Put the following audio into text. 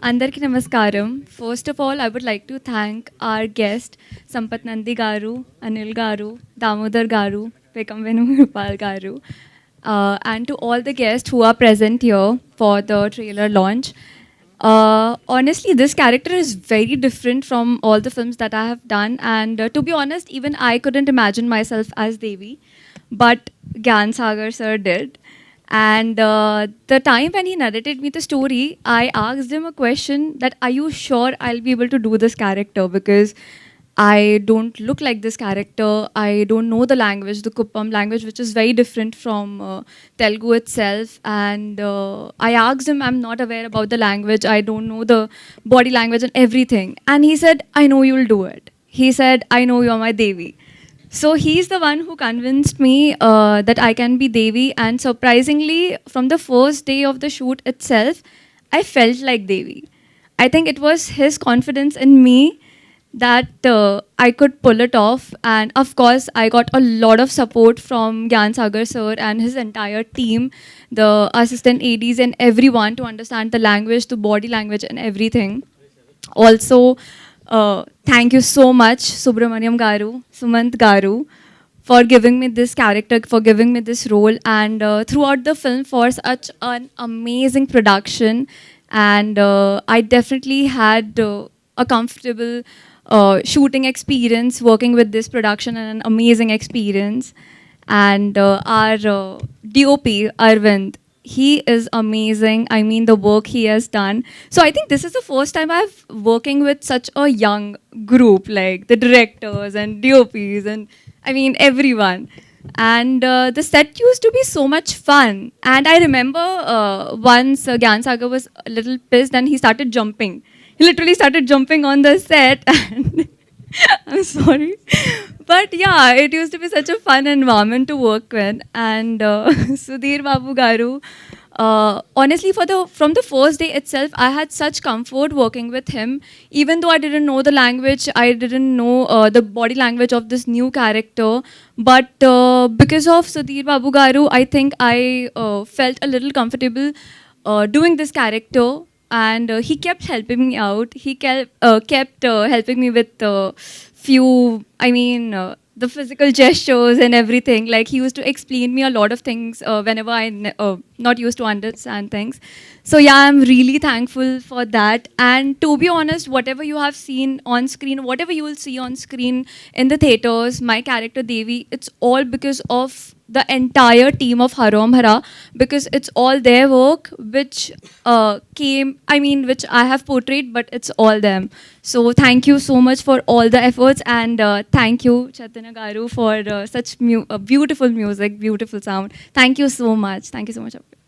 Andarki Namaskaram. First of all, I would like to thank our guest, Sampath Nandi Garu, Anil Garu, Damodar Garu, Bekam Venugopal Garu, and to all the guests who are present here for the trailer launch. Honestly, this character is very different from all the films that I have done, and to be honest, even I couldn't imagine myself as Devi, but Gyan Sagar sir did. And the time when he narrated me the story, I asked him a question that, are you sure I'll be able to do this character? Because I don't look like this character. I don't know the language, the Kuppam language, which is very different from Telugu itself. And I asked him, I'm not aware about the language. I don't know the body language and everything. And he said, I know you'll do it. He said, I know you're my Devi. So he's the one who convinced me that I can be Devi. And surprisingly, from the first day of the shoot itself, I felt like Devi. I think it was his confidence in me that I could pull it off. And of course, I got a lot of support from Gyan Sagar sir and his entire team, the assistant ADs and everyone to understand the language, the body language and everything. Also, thank you so much, Subramaniam Garu, Sumant Garu, for giving me this character, for giving me this role, and throughout the film for such an amazing production. And I definitely had a comfortable shooting experience working with this production and an amazing experience. And our DOP, Arvind, he is amazing. I mean, the work he has done. So I think this is the first time I've working with such a young group, like the directors and DOPs and I mean everyone. And the set used to be so much fun. And I remember once Gyan Sagar was a little pissed and he started jumping. He literally started jumping on the set and I'm sorry. But yeah, it used to be such a fun environment to work with. And Sudhir Babu Garu, honestly, from the first day itself, I had such comfort working with him. Even though I didn't know the language, I didn't know the body language of this new character. But because of Sudhir Babu Garu, I think I felt a little comfortable doing this character. And he kept helping me out. He kept helping me with few, the physical gestures and everything. Like he used to explain me a lot of things whenever not used to understand things. So yeah, I'm really thankful for that. And to be honest, whatever you have seen on screen, whatever you will see on screen in the theaters, my character Devi, it's all because of the entire team of Harom Hara, because it's all their work which which I have portrayed, but it's all them. So thank you so much for all the efforts, and thank you, Chaitanya Garu, for such beautiful music, beautiful sound. Thank you so much. Thank you so much.